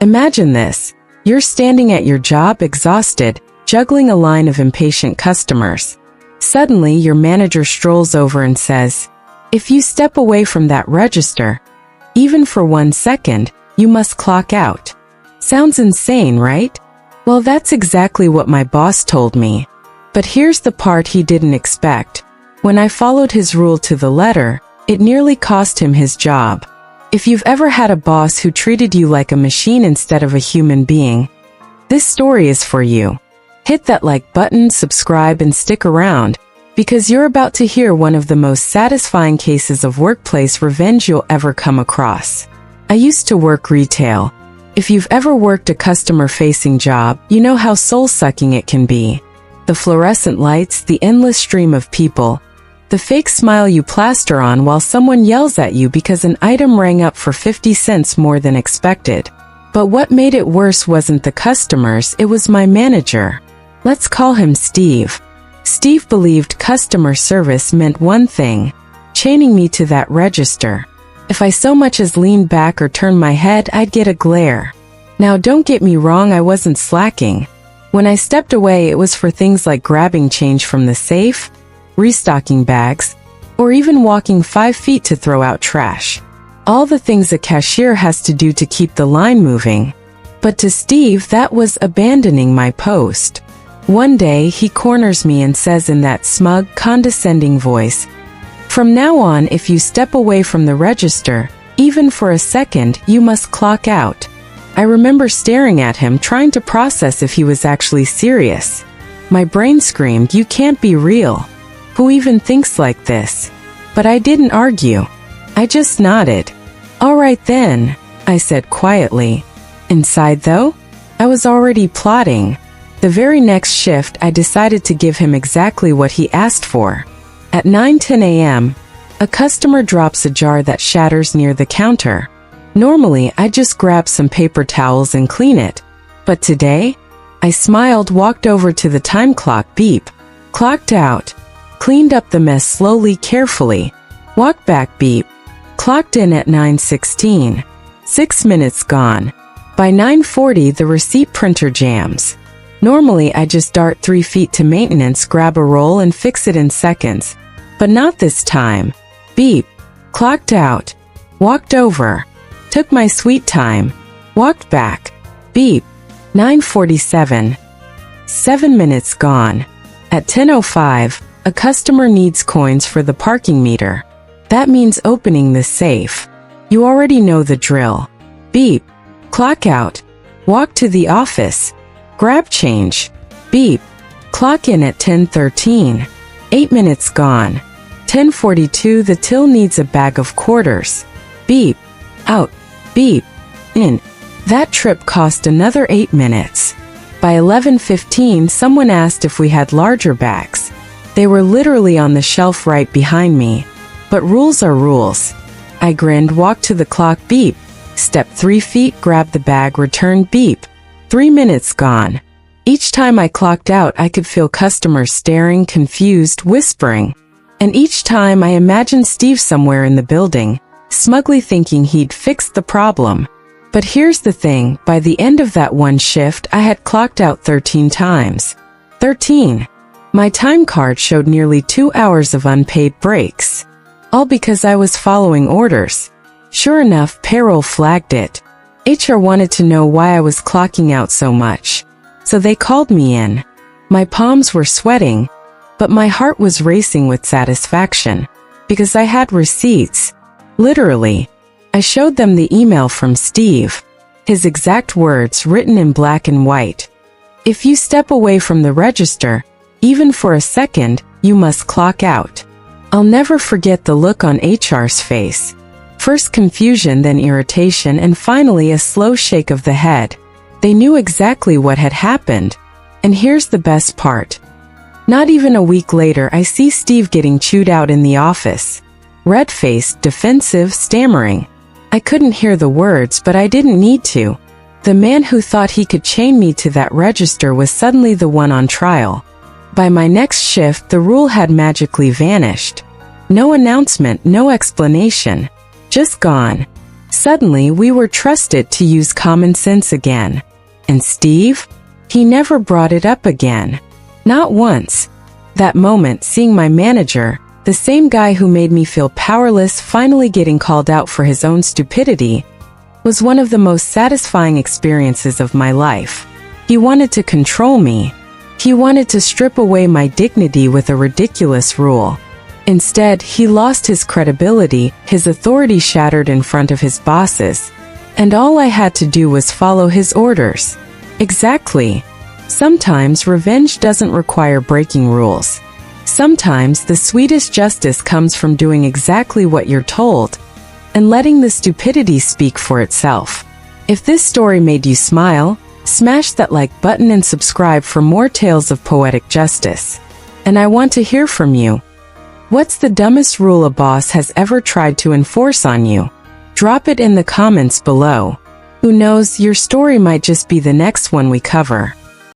Imagine this. You're standing at your job exhausted, juggling a line of impatient customers. Suddenly, your manager strolls over and says, "If you step away from that register, even for 1 second, you must clock out." Sounds insane, right? Well, that's exactly what my boss told me. But here's the part he didn't expect. When I followed his rule to the letter, it nearly cost him his job. If you've ever had a boss who treated you like a machine instead of a human being, this story is for you. Hit that like button, subscribe, and stick around, because you're about to hear one of the most satisfying cases of workplace revenge you'll ever come across. I used to work retail. If you've ever worked a customer-facing job, you know how soul-sucking it can be. The fluorescent lights, the endless stream of people, the fake smile you plaster on while someone yells at you because an item rang up for 50 cents more than expected. But what made it worse wasn't the customers, it was my manager. Let's call him Steve. Steve believed customer service meant one thing: chaining me to that register. If I so much as leaned back or turned my head, I'd get a glare. Now don't get me wrong, I wasn't slacking. When I stepped away, it was for things like grabbing change from the safe, restocking bags, or even walking 5 feet to throw out trash. All the things a cashier has to do to keep the line moving. But to Steve, that was abandoning my post. One day, he corners me and says in that smug, condescending voice, "From now on, if you step away from the register, even for a second, you must clock out." I remember staring at him, trying to process if he was actually serious. My brain screamed, "You can't be real. Who even thinks like this?" But I didn't argue. I just nodded. "All right then," I said quietly. Inside, though, I was already plotting. The very next shift, I decided to give him exactly what he asked for. At 9:10 a.m., a customer drops a jar that shatters near the counter. Normally, I just grab some paper towels and clean it. But today, I smiled, walked over to the time clock, beep, clocked out, cleaned up the mess slowly, carefully, walked back, beep, clocked in at 9:16. 6 minutes gone. By 9:40, the receipt printer jams. Normally, I just dart 3 feet to maintenance, grab a roll, and fix it in seconds. But not this time. Beep. Clocked out. Walked over. Took my sweet time. Walked back. Beep. 9:47. 7 minutes gone. At 10:05, a customer needs coins for the parking meter. That means opening the safe. You already know the drill. Beep. Clock out. Walk to the office. Grab change. Beep. Clock in at 10:13. 8 minutes gone. 10:42, the till needs a bag of quarters. Beep. Out. Beep. In. That trip cost another 8 minutes. By 11:15, someone asked if we had larger bags. They were literally on the shelf right behind me. But rules are rules. I grinned, walked to the clock, beep. Step 3 feet, grab the bag, return, beep. 3 minutes gone. Each time I clocked out, I could feel customers staring, confused, whispering. And each time I imagined Steve somewhere in the building, smugly thinking he'd fixed the problem. But here's the thing, by the end of that one shift, I had clocked out 13 times. 13. My time card showed nearly 2 hours of unpaid breaks. All because I was following orders. Sure enough, payroll flagged it. HR wanted to know why I was clocking out so much. So they called me in. My palms were sweating, but my heart was racing with satisfaction, because I had receipts. Literally. I showed them the email from Steve. His exact words written in black and white. If you step away from the register, even for a second, you must clock out. I'll never forget the look on HR's face. First confusion, then irritation, and finally a slow shake of the head. They knew exactly what had happened. And here's the best part. Not even a week later, I see Steve getting chewed out in the office. Red-faced, defensive, stammering. I couldn't hear the words, but I didn't need to. The man who thought he could chain me to that register was suddenly the one on trial. By my next shift, the rule had magically vanished. No announcement, no explanation. Just gone. Suddenly, we were trusted to use common sense again. And Steve? He never brought it up again. Not once. That moment, seeing my manager, the same guy who made me feel powerless, finally getting called out for his own stupidity, was one of the most satisfying experiences of my life. He wanted to control me. He wanted to strip away my dignity with a ridiculous rule. Instead, he lost his credibility, his authority shattered in front of his bosses, and all I had to do was follow his orders. Exactly. Sometimes revenge doesn't require breaking rules. Sometimes the sweetest justice comes from doing exactly what you're told, and letting the stupidity speak for itself. If this story made you smile, smash that like button and subscribe for more tales of poetic justice. And I want to hear from you. What's the dumbest rule a boss has ever tried to enforce on you? Drop it in the comments below. Who knows, your story might just be the next one we cover.